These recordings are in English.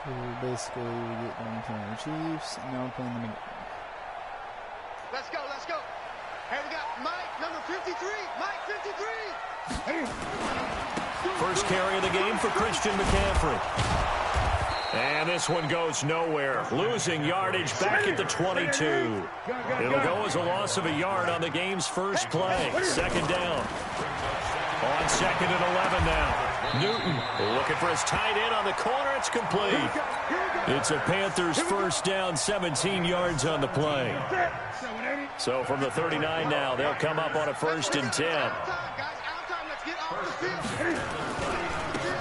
So basically, we get done playing the Chiefs, and now we're playing them again. Let's go, let's go. Hey, we got Mike, number 53. Mike, 53. First carry of the game for Christian McCaffrey. And this one goes nowhere. Losing yardage back at the 22. It'll go as a loss of a yard on the game's first play. Second down. On second and 11 now. Newton looking for his tight end on the corner. It's complete. It's a Panthers first down, 17 yards on the play. So from the 39 now, they'll come up on a first and 10.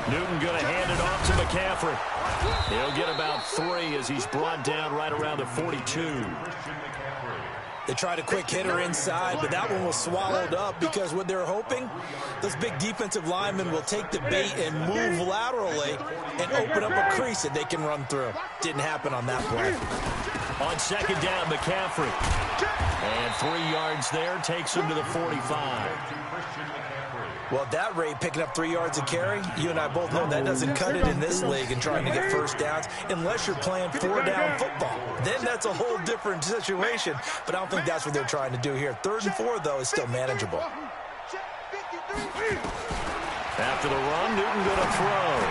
Newton going to hand it off to McCaffrey. He'll get about 3 as he's brought down right around the 42. They tried a quick hitter inside, but that one was swallowed up because what they're hoping, those big defensive linemen will take the bait and move laterally and open up a crease that they can run through. Didn't happen on that play. On second down, McCaffrey. And 3 yards there takes him to the 45. Well, at that rate, picking up 3 yards a carry, you and I both know that doesn't cut it in this league and trying to get first downs unless you're playing 4-down football. Then that's a whole different situation, but I don't think that's what they're trying to do here. 3rd and 4, though, is still manageable. After the run, Newton going to throw.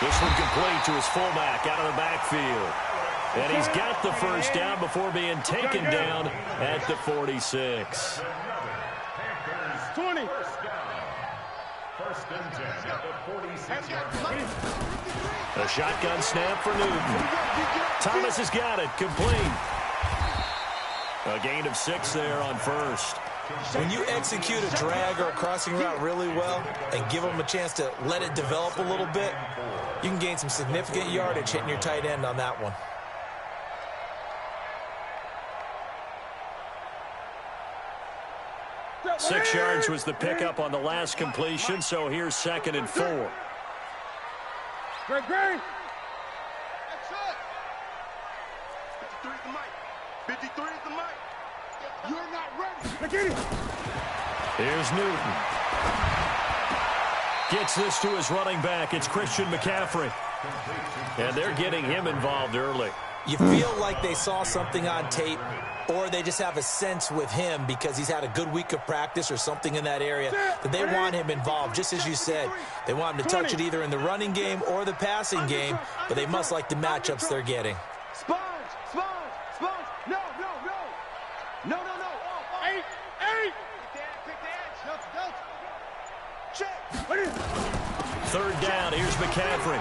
This one complete to his fullback out of the backfield. And he's got the first down before being taken down at the 46. 20. First and 10 at the 46-yard line. A shotgun snap for Newton. Thomas has got it. Complete. A gain of 6 there on first. When you execute a drag or a crossing route really well and give them a chance to let it develop a little bit, you can gain some significant yardage hitting your tight end on that one. Six yards was the pickup on the last completion, so here's 2nd and 4. Great. That's it. 53 is the mic. 53 is the mic. You're not ready. Get it. Here's Newton. Gets this to his running back. It's Christian McCaffrey. And they're getting him involved early. You feel like they saw something on tape, or they just have a sense with him because he's had a good week of practice or something in that area that they want him involved. Just as you said, they want him to touch it either in the running game or the passing game, but they must like the matchups they're getting. Sponge. No. 8. Pick the edge. Don't. Check. 3rd down. Here's McCaffrey.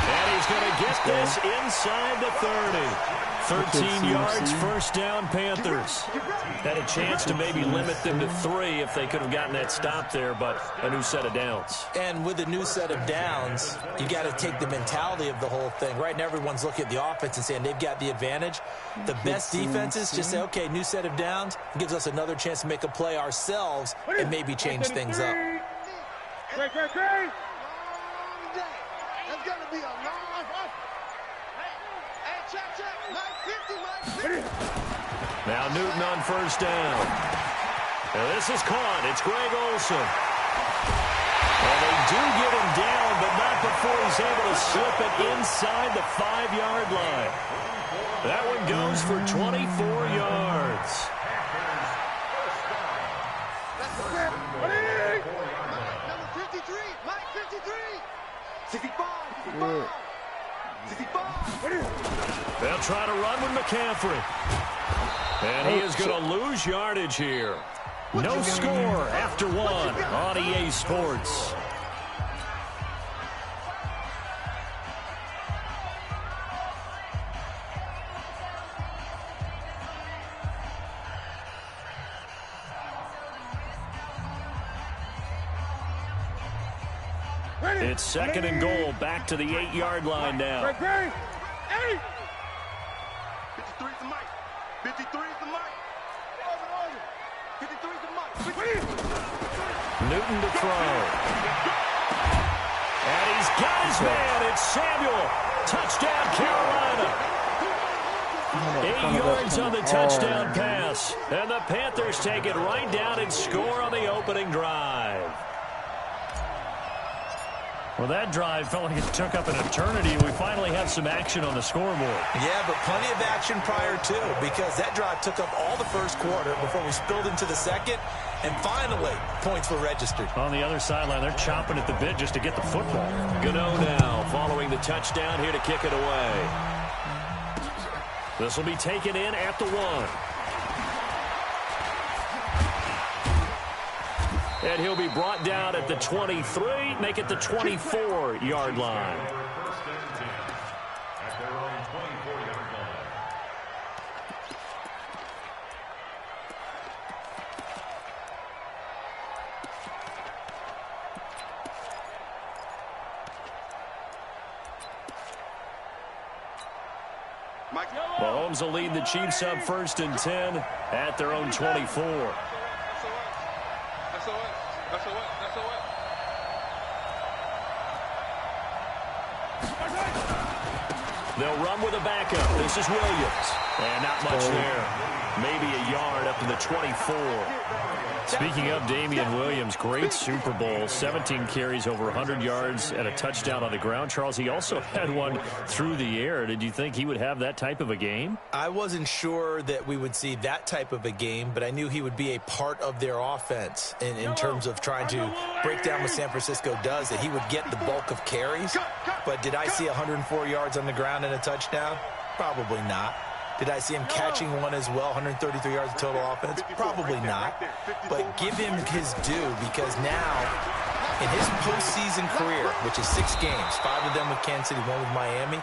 And he's going to get this inside the 30. 13 yards, first down, Panthers. Had a chance to maybe limit them to 3 if they could have gotten that stop there, but a new set of downs. And with a new set of downs, you got to take the mentality of the whole thing. Right now, everyone's looking at the offense and saying they've got the advantage. The best defenses just say, okay, new set of downs. It gives us another chance to make a play ourselves and maybe change things up. Great. That's going to be a long off. Hey, check. Mike 50. Now Newton on first down. Now this is caught. It's Greg Olsen. And they do get him down, but not before he's able to slip it inside the 5-yard line. That one goes for 24 yards. Number 53. Mike 53. 65. They'll try to run with McCaffrey. And he is going to lose yardage here. No score after 1 on EA Sports. It's 2nd and goal, back to the 8-yard line now. 53 is the mic. 53 is the mic. 53 is the mic. Newton to throw. And he's got his man. It's Samuel. Touchdown, Carolina. 8 yards on the touchdown pass. And the Panthers take it right down and score on the opening drive. Well, that drive felt like it took up an eternity. We finally have some action on the scoreboard. Yeah, but plenty of action prior to, because that drive took up all the first quarter before we spilled into the second, and finally, points were registered. On the other sideline, they're chomping at the bit just to get the football. Gano now, following the touchdown, here to kick it away. This will be taken in at the 1. And he'll be brought down at the 23, make it the 24-yard line. First and 10 at their own 24-yard line. Mahomes will lead the Chiefs up 1st and 10 at their own 24. They'll run with a backup. This is Williams. And not much there. Maybe a yard up to the 24. Speaking of Damian Williams, great Super Bowl. 17 carries, over 100 yards, and a touchdown on the ground. Charles, he also had one through the air. Did you think he would have that type of a game? I wasn't sure that we would see that type of a game, but I knew he would be a part of their offense in terms of trying to break down what San Francisco does, that he would get the bulk of carries. But did I see 104 yards on the ground and a touchdown? Probably not. Did I see him catching one as well, 133 yards of total offense? Probably not. But give him his due, because now, in his postseason career, which is 6 games, 5 of them with Kansas City, 1 with Miami,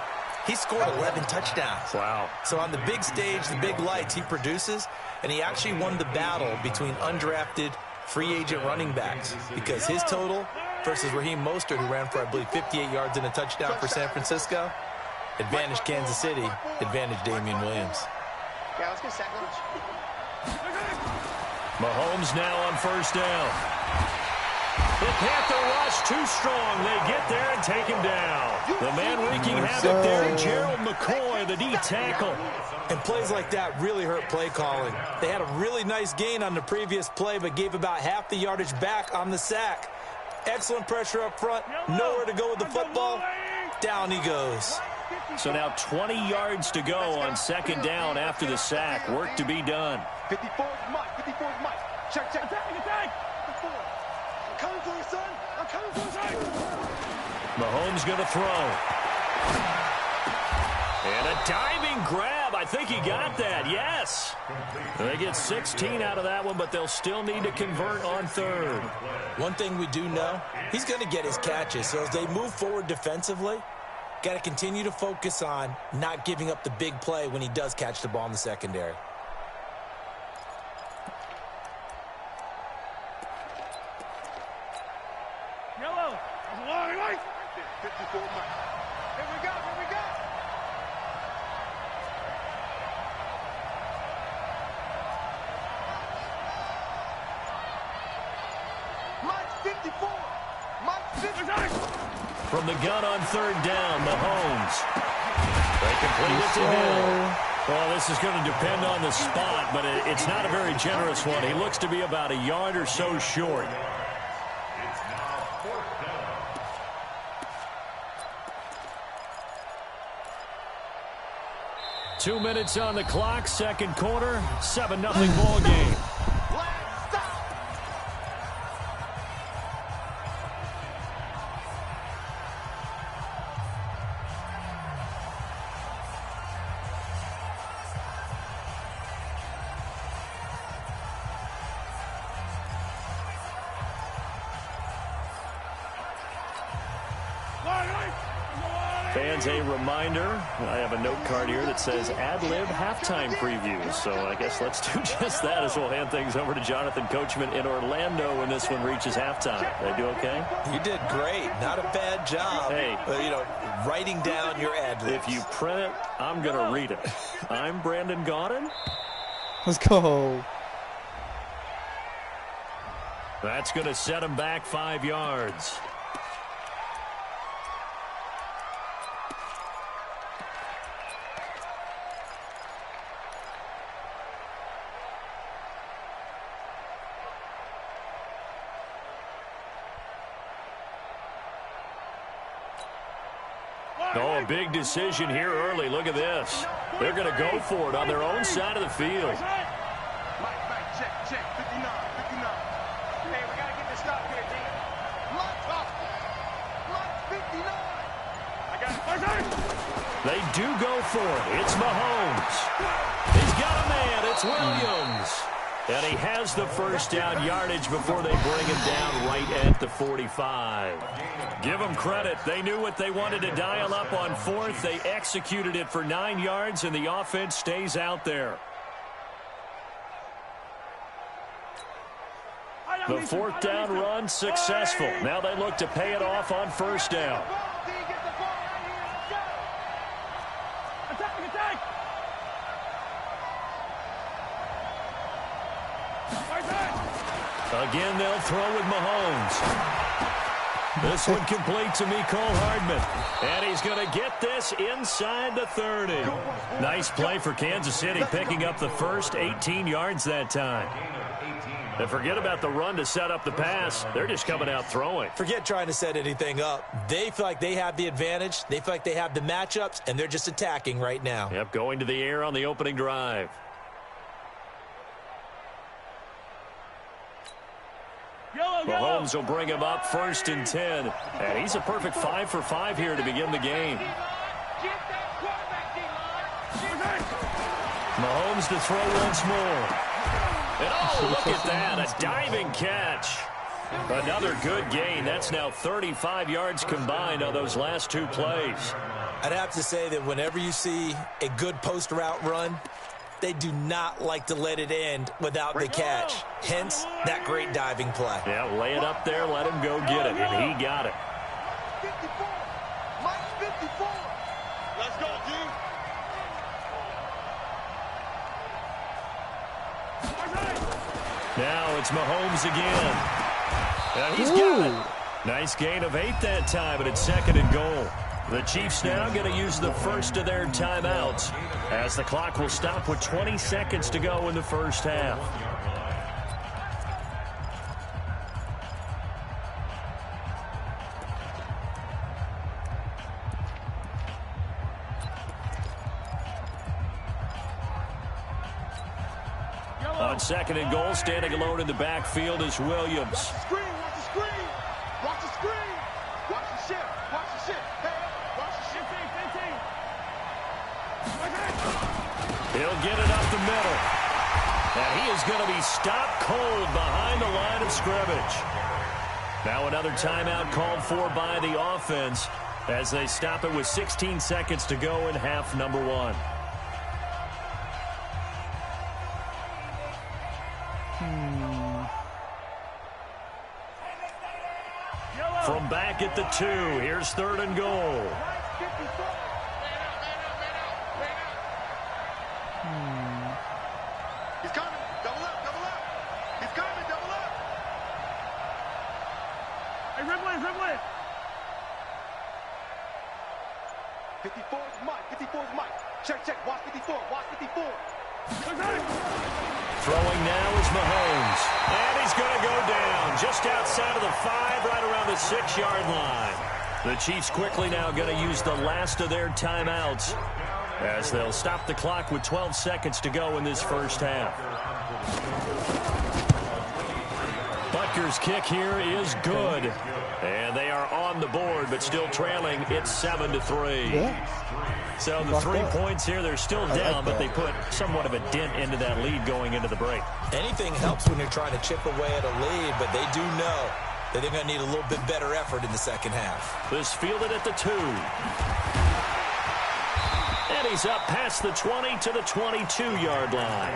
he scored 11 touchdowns. Wow. So on the big stage, the big lights, he produces, and he actually won the battle between undrafted free agent running backs, because his total versus Raheem Mostert, who ran for, I believe, 58 yards and a touchdown for San Francisco, advantage Kansas City, advantage Damian Williams. Yeah, let's get second. Mahomes now on 1st down. The Panther rush too strong. They get there and take him down. The man wreaking havoc there, Gerald McCoy, the D tackle. And plays like that really hurt play calling. They had a really nice gain on the previous play, but gave about half the yardage back on the sack. Excellent pressure up front. Nowhere to go with the football. Down he goes. So now 20 yards to go on 2nd down after the sack. Work to be done. 54 is Mike. 54 is Mike. Check. Attack. 54. I'm coming for you, son. I'm coming for you, son. Mahomes going to throw. And a diving grab. I think he got that. Yes. They get 16 out of that one, but they'll still need to convert on 3rd. One thing we do know, he's going to get his catches. So as they move forward defensively, got to continue to focus on not giving up the big play when he does catch the ball in the secondary. Yellow. That's a long way. 54 Mike. Here we go. Mike 54. Mike 54. From the gun on 3rd down, Mahomes. They complete it to him. Well, this is going to depend on the spot, but it's not a very generous one. He looks to be about a yard or so short. It's now 4th down. Two minutes on the clock, 2nd quarter, 7-0 ball game. Fans, a reminder, I have a note card here that says ad-lib halftime preview. So I guess let's do just that as we'll hand things over to Jonathan Coachman in Orlando when this one reaches halftime. Did I do okay? You did great. Not a bad job. Hey. Writing down your ad-libs. If you print it, I'm going to read it. I'm Brandon Gaudin. Let's go. That's going to set him back 5 yards. Oh, a big decision here early. Look at this. They're going to go for it on their own side of the field. Mike, check, 59. Hey, we got to get this stop here, D. Lock 59. I got it. They do go for it. It's Mahomes. He's got a man. It's Williams. And he has the first down yardage before they bring him down right at the 45. Give them credit. They knew what they wanted to dial up on fourth. They executed it for 9 yards, and the offense stays out there. The fourth down run successful. Now they look to pay it off on first down. Again, they'll throw with Mahomes. This one complete to Mecole Hardman. And he's going to get this inside the 30. Nice play for Kansas City, picking up the first 18 yards that time. And forget about the run to set up the pass. They're just coming out throwing. Forget trying to set anything up. They feel like they have the advantage. They feel like they have the matchups, and they're just attacking right now. Yep, going to the air on the opening drive. Mahomes will bring him up 1st and 10. And he's a perfect 5 for 5 here to begin the game. Mahomes to throw once more. And oh, look at that, a diving catch. Another good gain. That's now 35 yards combined on those last 2 plays. I'd have to say that whenever you see a good post route run, they do not like to let it end without the catch. Hence, that great diving play. Yeah, lay it up there, let him go get it, and he got it. 54. Mike's 54. Let's go, G. Now it's Mahomes again. And he's got it. Nice gain of 8 that time, but it's 2nd and goal. The Chiefs now going to use the first of their timeouts as the clock will stop with 20 seconds to go in the first half. On 2nd and goal, standing alone in the backfield is Williams. Watch the screen. Watch the screen. Watch the shift. Watch the shift. Hey, watch the shift. 15. He'll get it up the middle. And he is going to be stopped cold behind the line of scrimmage. Now another timeout called for by the offense as they stop it with 16 seconds to go in half number 1. From back at the 2, here's 3rd and goal. He's coming. Double up. He's coming. Double up. Hey, Ridley. 54 is Mike. Check. Watch 54. Throwing now is Mahomes. And he's going to go down just outside of the 5, right around the 6-yard line. The Chiefs quickly now going to use the last of their timeouts as they'll stop the clock with 12 seconds to go in this first half. Butker's kick here is good. And they are on the board, but still trailing. It's 7-3. Yeah. So the 3 points here, they're still down, but they put somewhat of a dent into that lead going into the break. Anything helps when you're trying to chip away at a lead, but they do know that they're going to need a little bit better effort in the second half. This fielded at the 2. And he's up past the 20 to the 22-yard line.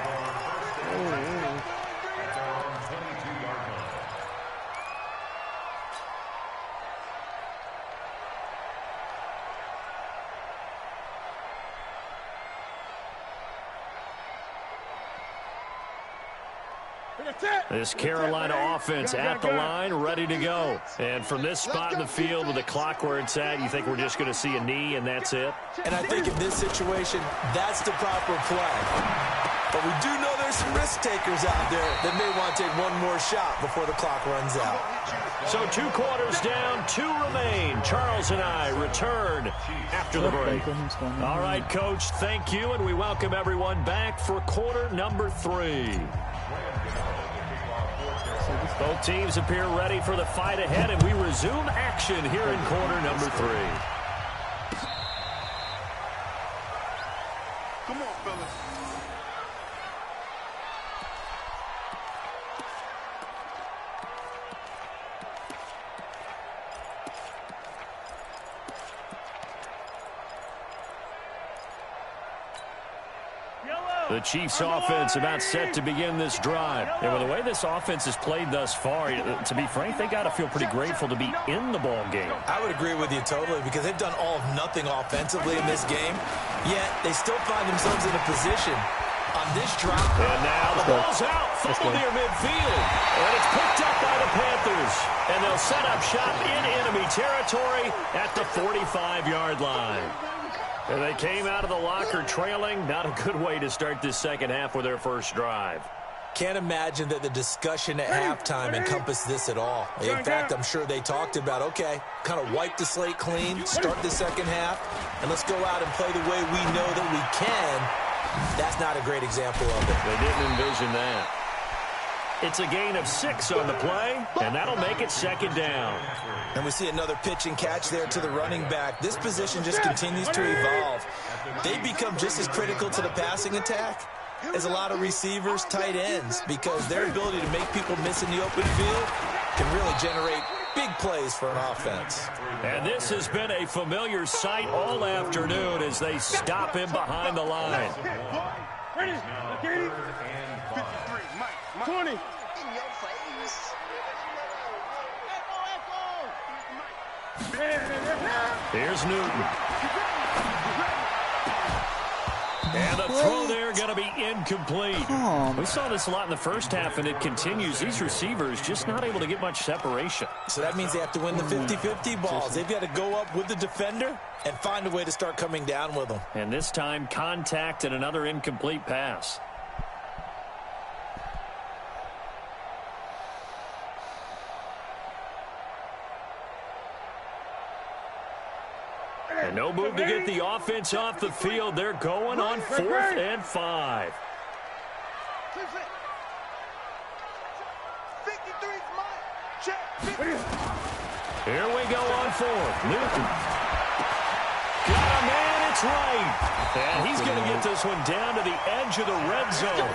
This Carolina offense at the line, ready to go. And from this spot in the field with the clock where it's at, you think we're just going to see a knee and that's it? And I think in this situation, that's the proper play. But we do know there's some risk takers out there that may want to take one more shot before the clock runs out. So 2 quarters down, 2 remain. Charles and I return after the break. All right, Coach, thank you, and we welcome everyone back for quarter number 3. Both teams appear ready for the fight ahead, and we resume action here in quarter number 3. Come on, fellas. The Chiefs offense about set to begin this drive. And with the way this offense has played thus far, to be frank, they got to feel pretty grateful to be in the ball game. I would agree with you totally because they've done all of nothing offensively in this game, yet they still find themselves in a position on this drive. And now the ball's out, fumble near midfield. And it's picked up by the Panthers. And they'll set up shop in enemy territory at the 45-yard line. And they came out of the locker trailing. Not a good way to start this second half with their first drive. Can't imagine that the discussion at halftime encompassed this at all. In fact, I'm sure they talked about, okay, kind of wipe the slate clean, start the second half, and let's go out and play the way we know that we can. That's not a great example of it. They didn't envision that. It's a gain of 6 on the play, and that'll make it second down. And we see another pitch and catch there to the running back. This position just continues to evolve. They become just as critical to the passing attack as a lot of receivers, tight ends, because their ability to make people miss in the open field can really generate big plays for an offense. And this has been a familiar sight all afternoon as they stop him behind the line. Ready? Okay. 53, Mike. 20. In your face. Here's Newton. And the throw there going to be incomplete. We saw this a lot in the first half, and it continues. These receivers just not able to get much separation. So that means they have to win the 50-50 balls. They've got to go up with the defender and find a way to start coming down with them. And this time, contact and another incomplete pass. And no move to get the offense off the field. They're going on 4th and 5. 53's mine. Check. Here we go on 4th. Newton. Got a man, it's right. And he's going to get this one down to the edge of the red zone.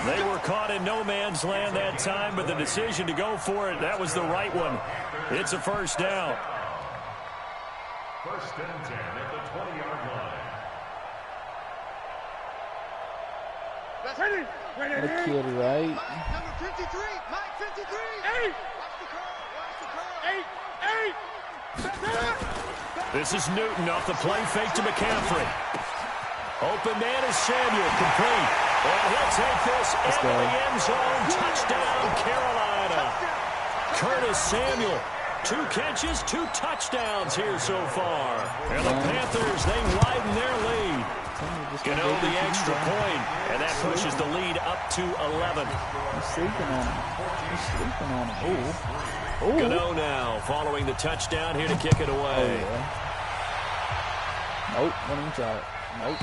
They were caught in no man's land that time, but the decision to go for it, that was the right one. It's a first down. 1st and 10 at the 20-yard line. The kid, right? Number 53. Mike 53. 8. Watch the curl. Watch the curl. 8. This is Newton off the play fake to McCaffrey. Open man is Samuel, complete. And he'll take this into the end zone. Touchdown, Carolina. Curtis Samuel. 2 catches, 2 touchdowns here so far. And the Panthers, they widen their lead. Gano the extra point, and that pushes the lead up to 11. He's sleeping on him. He's sleeping on him. Oh. Gano now following the touchdown here to kick it away. Nope, don't even try it. Nope.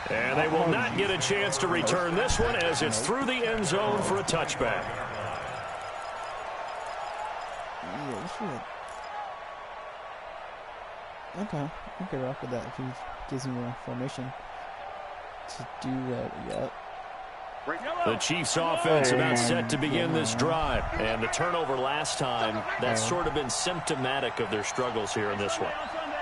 And they will not get a chance to return this one as it's through the end zone for a touchback. Okay, I can rock with that if he gives me more formation to do that yet. The Chiefs offense about set to begin this drive. And the turnover last time, that's sort of been symptomatic of their struggles here in this one.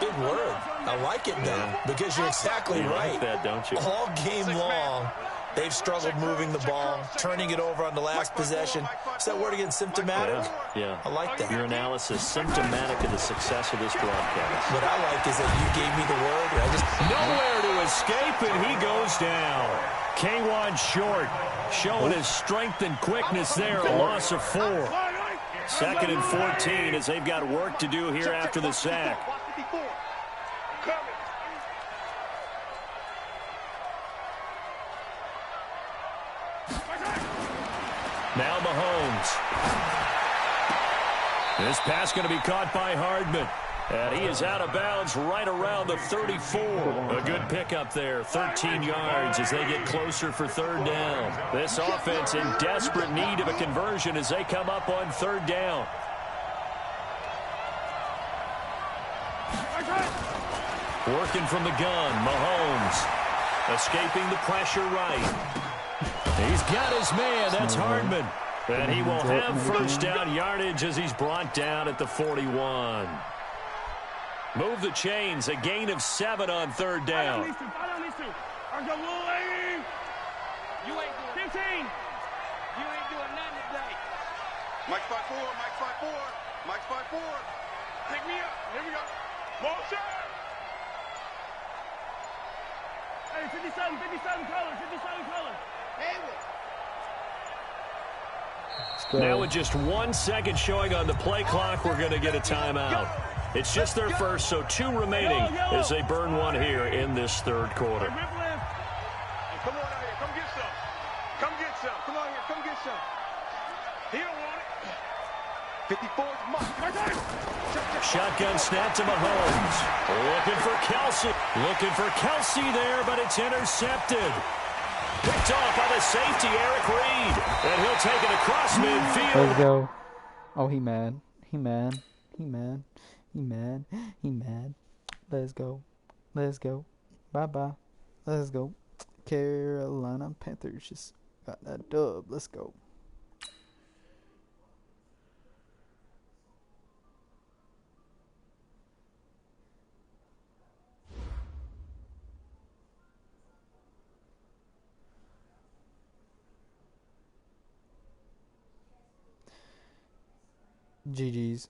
Big word. I like it, though, because you're exactly right. Like that, don't you? All game long, they've struggled moving the ball, turning it over on the last possession. Is that word again, symptomatic? Yeah. I like that. Your analysis, symptomatic of the success of this broadcast. What I like is that you gave me the word. Nowhere to escape, and he goes down. K1 Short showing his strength and quickness there, a loss of 4. 2nd and 14 as they've got work to do here after the sack. Now Mahomes. This pass going to be caught by Hardman. And he is out of bounds right around the 34. A good pickup there, 13 yards as they get closer for third down. This offense in desperate need of a conversion as they come up on third down. Working from the gun, Mahomes. Escaping the pressure right. He's got his man, that's Hardman. And he will have first down yardage as he's brought down at the 41. Move the chains, a gain of 7 on third down. You ain't doing 15. You ain't doing nothing today. Mike 5-4, Mike 5-4, Mike 5-4. Pick me up. Here we go. Motion. Hey, 57 colors. Now with just 1 second showing on the play clock, we're going to get a timeout. It's just their first, so 2 remaining as they burn one here in this third quarter. Come on out here. Come get some. Come get some. Come on here. Come get some. He don't want it. 54's Mike. Shotgun snap to Mahomes. Looking for Kelsey. Looking for Kelsey there, but it's intercepted. Picked off by the safety, Eric Reed. And he'll take it across midfield. Let's go. Oh, he mad. He mad. Let's go. Bye-bye. Let's go. Carolina Panthers just got that dub. Let's go. GG's.